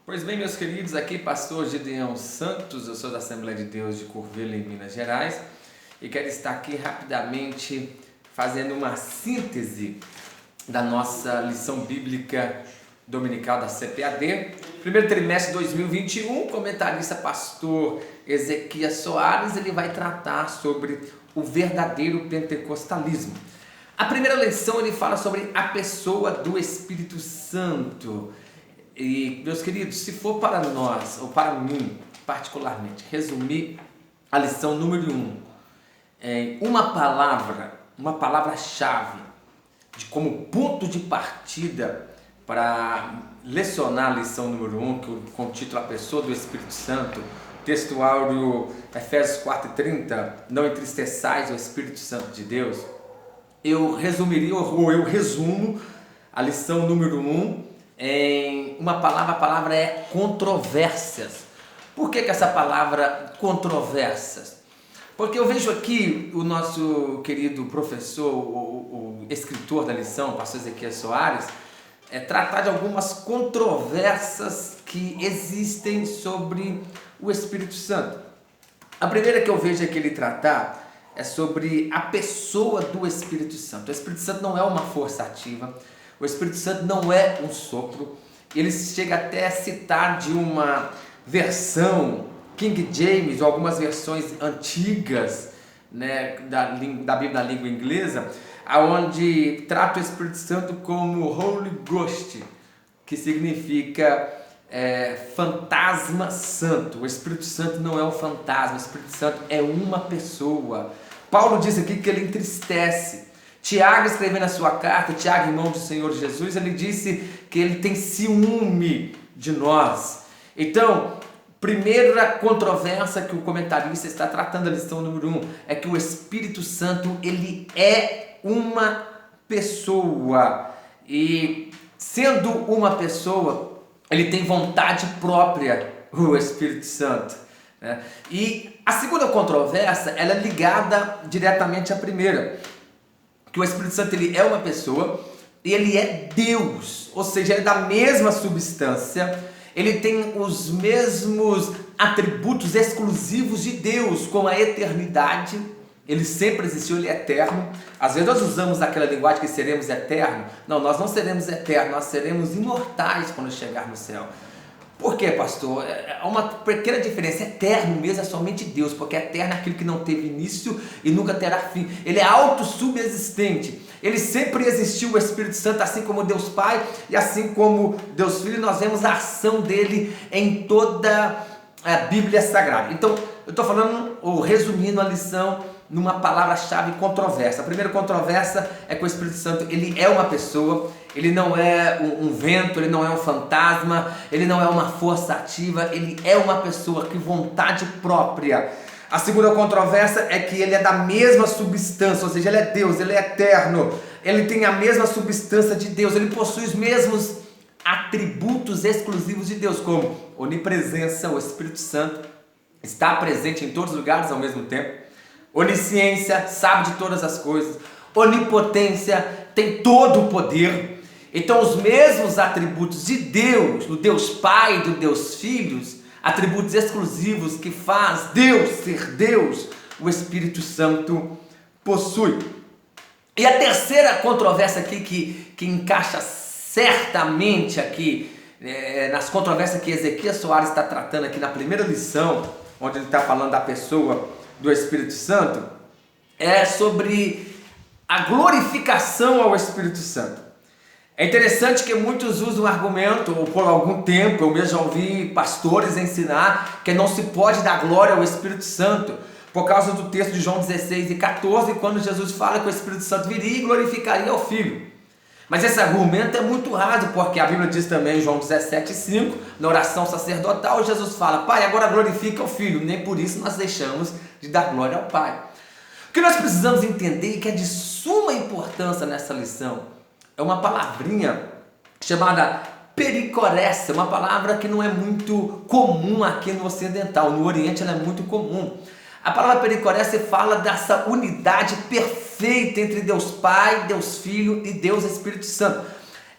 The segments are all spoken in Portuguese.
Pois bem, meus queridos, aqui pastor Gideão Santos, eu sou da Assembleia de Deus de Curvelo, em Minas Gerais, e quero estar aqui rapidamente fazendo uma síntese da nossa lição bíblica dominical da CPAD, primeiro trimestre de 2021, comentarista pastor Ezequias Soares, ele vai tratar sobre o verdadeiro pentecostalismo. A primeira lição ele fala sobre a pessoa do Espírito Santo. E, meus queridos, se for para nós, ou para mim particularmente, resumir a lição número 1 em uma palavra-chave, de como ponto de partida para lecionar a lição número 1, com o título A Pessoa do Espírito Santo, texto áureo Efésios 4:30, não entristeçais o Espírito Santo de Deus, eu resumo a lição número 1 em uma palavra. A palavra é controvérsias. Por que essa palavra controvérsias? Porque eu vejo aqui o nosso querido professor, o escritor da lição, o pastor Ezequias Soares, tratar de algumas controvérsias que existem sobre o Espírito Santo. A primeira que eu vejo aqui ele tratar é sobre a pessoa do Espírito Santo. O Espírito Santo não é uma força ativa, o Espírito Santo não é um sopro. Ele chega até a citar de uma versão King James ou algumas versões antigas, né, da Bíblia na língua inglesa, onde trata o Espírito Santo como Holy Ghost, que significa fantasma santo. O Espírito Santo não é um fantasma, o Espírito Santo é uma pessoa. Paulo diz aqui que ele entristece. Tiago, escrevendo a sua carta, Tiago, irmão do Senhor Jesus, ele disse que ele tem ciúme de nós. Então, primeira controvérsia que o comentarista está tratando da lição número 1 é que o Espírito Santo, ele é uma pessoa. E sendo uma pessoa, ele tem vontade própria, o Espírito Santo, né? E a segunda controvérsia, ela é ligada diretamente à primeira, que o Espírito Santo ele é uma pessoa e ele é Deus, ou seja, ele é da mesma substância, ele tem os mesmos atributos exclusivos de Deus, como a eternidade. Ele sempre existiu, ele é eterno. Às vezes nós usamos aquela linguagem que seremos eternos. Não, nós não seremos eternos, nós seremos imortais quando chegar no céu. Por quê, pastor? É uma pequena diferença. Eterno mesmo é somente Deus, porque eterno é aquilo que não teve início e nunca terá fim. Ele é autossubsistente. Ele sempre existiu, o Espírito Santo, assim como Deus Pai e assim como Deus Filho. Nós vemos a ação dele em toda a Bíblia Sagrada. Então, eu estou falando, ou resumindo a lição, numa palavra-chave controversa. A primeira controvérsia é que o Espírito Santo ele é uma pessoa, ele não é um vento, ele não é um fantasma, ele não é uma força ativa, ele é uma pessoa que vontade própria. A segunda controvérsia é que ele é da mesma substância, ou seja, ele é Deus, ele é eterno, ele tem a mesma substância de Deus, ele possui os mesmos atributos exclusivos de Deus, como onipresença. O Espírito Santo está presente em todos os lugares ao mesmo tempo. Onisciência, sabe de todas as coisas. Onipotência, tem todo o poder. Então os mesmos atributos de Deus, do Deus Pai, do Deus Filho, atributos exclusivos que faz Deus ser Deus, o Espírito Santo possui. E a terceira controvérsia aqui que encaixa certamente aqui nas controvérsias que Ezequias Soares está tratando aqui na primeira lição, onde ele está falando da pessoa do Espírito Santo, é sobre a glorificação ao Espírito Santo. É interessante que muitos usam o argumento, ou por algum tempo eu mesmo já ouvi pastores ensinar que não se pode dar glória ao Espírito Santo, por causa do texto de João 16:14, quando Jesus fala que o Espírito Santo viria e glorificaria ao Filho. Mas esse argumento é muito raso, porque a Bíblia diz também em João 17:5, na oração sacerdotal, Jesus fala: Pai, agora glorifica o Filho. Nem por isso nós deixamos de dar glória ao Pai. O que nós precisamos entender e que é de suma importância nessa lição é uma palavrinha chamada pericoresia, uma palavra que não é muito comum aqui no ocidental. No Oriente ela é muito comum. A palavra pericoresia fala dessa unidade perfeita entre Deus Pai, Deus Filho e Deus Espírito Santo.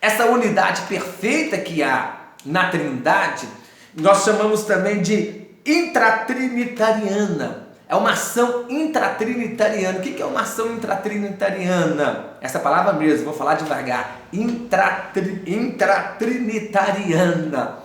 Essa unidade perfeita que há na Trindade, nós chamamos também de intratrinitariana. É uma ação intratrinitariana. O que é uma ação intratrinitariana? Essa palavra mesmo, vou falar devagar. Intratrinitariana.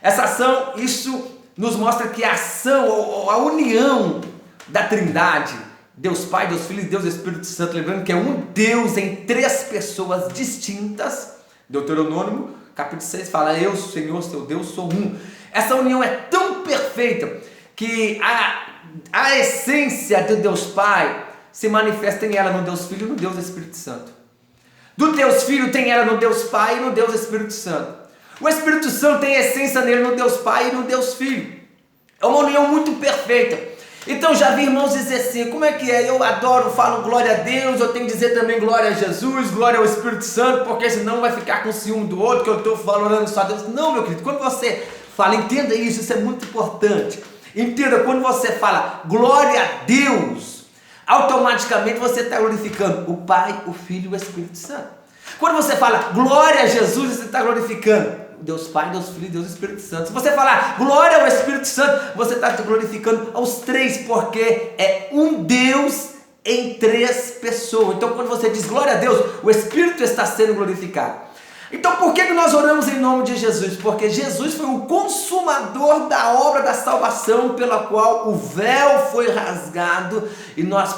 Essa ação, isso nos mostra que a ação, a união da Trindade, Deus Pai, Deus Filho e Deus Espírito Santo, lembrando que é um Deus em três pessoas distintas. Deuteronômio, capítulo 6, fala: eu, Senhor, seu Deus, sou um. Essa união é tão perfeita que a essência de Deus Pai se manifesta em ela, no Deus Filho e no Deus Espírito Santo. Do Deus Filho tem ela no Deus Pai e no Deus Espírito Santo. O Espírito Santo tem essência nele no Deus Pai e no Deus Filho. É uma união muito perfeita. Então já vi irmãos dizer assim: como é que é? Eu adoro, falo glória a Deus, eu tenho que dizer também glória a Jesus, glória ao Espírito Santo, porque senão vai ficar com ciúme do outro, que eu estou falando só a Deus. Não, meu querido, quando você fala, entenda isso é muito importante. Entenda, quando você fala glória a Deus, automaticamente você está glorificando o Pai, o Filho e o Espírito Santo. Quando você fala glória a Jesus, você está glorificando Deus Pai, Deus Filho e Deus Espírito Santo. Se você falar glória ao Espírito Santo, você está glorificando aos três, porque é um Deus em três pessoas. Então quando você diz glória a Deus, o Espírito está sendo glorificado. Então por que nós oramos em nome de Jesus? Porque Jesus foi o consumador da obra da salvação, pela qual o véu foi rasgado e nós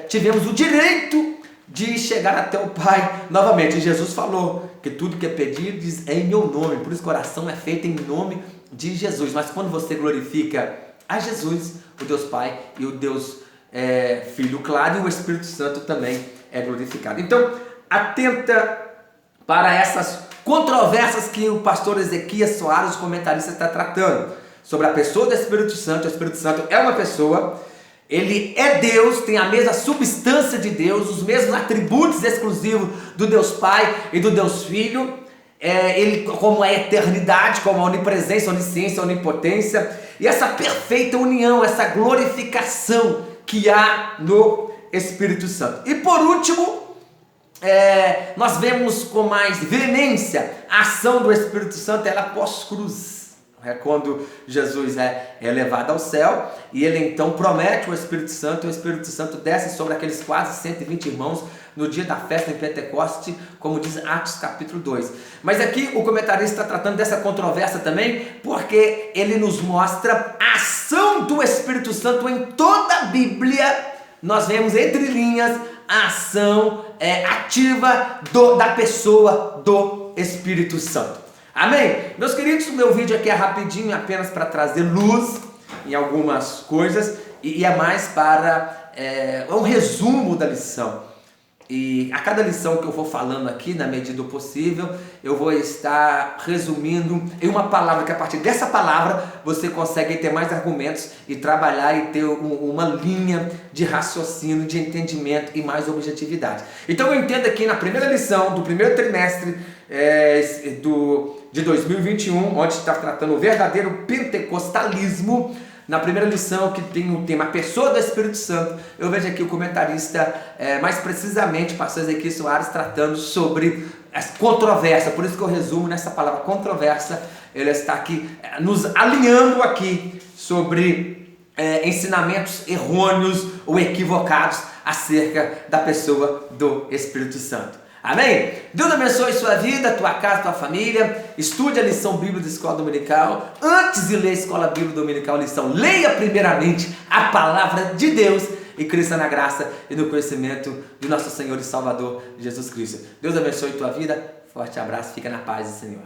tivemos o direito de chegar até o Pai novamente. Jesus falou que tudo que é pedido é em meu nome, por isso que a oração é feita em nome de Jesus. Mas quando você glorifica a Jesus, o Deus Pai e o Deus Filho, claro, e o Espírito Santo também é glorificado. Então, atenta para essas controvérsias que o pastor Ezequias Soares, o comentarista, está tratando sobre a pessoa do Espírito Santo. O Espírito Santo é uma pessoa, ele é Deus, tem a mesma substância de Deus, os mesmos atributos exclusivos do Deus Pai e do Deus Filho. Ele, como a eternidade, como a onipresença, onisciência, onipotência, e essa perfeita união, essa glorificação que há no Espírito Santo. E por último, nós vemos com mais veemência a ação do Espírito Santo, ela pós-cruz. Quando Jesus é levado ao céu e ele então promete o Espírito Santo, e o Espírito Santo desce sobre aqueles quase 120 irmãos no dia da festa em Pentecoste, como diz Atos capítulo 2. Mas aqui o comentarista está tratando dessa controvérsia também, porque ele nos mostra a ação do Espírito Santo em toda a Bíblia. Nós vemos entre linhas a ação ativa da pessoa do Espírito Santo. Amém? Meus queridos, o meu vídeo aqui é rapidinho, apenas para trazer luz em algumas coisas e é mais para um resumo da lição. E a cada lição que eu vou falando aqui, na medida do possível, eu vou estar resumindo em uma palavra, que a partir dessa palavra você consegue ter mais argumentos e trabalhar e ter uma linha de raciocínio, de entendimento e mais objetividade. Então eu entendo aqui na primeira lição do primeiro trimestre de 2021, onde está tratando o verdadeiro pentecostalismo. Na primeira lição, que tem o tema Pessoa do Espírito Santo, eu vejo aqui o comentarista, mais precisamente, pastor Ezequias Soares, tratando sobre as controvérsias. Por isso que eu resumo nessa palavra controvérsia. Ele está aqui nos alinhando aqui sobre ensinamentos errôneos ou equivocados acerca da pessoa do Espírito Santo. Amém? Deus abençoe sua vida, tua casa, tua família. Estude a lição bíblica da escola dominical. Antes de ler a escola bíblica dominical, lição, leia primeiramente a palavra de Deus e cresça na graça e no conhecimento de nosso Senhor e Salvador Jesus Cristo. Deus abençoe tua vida. Forte abraço, fica na paz do Senhor.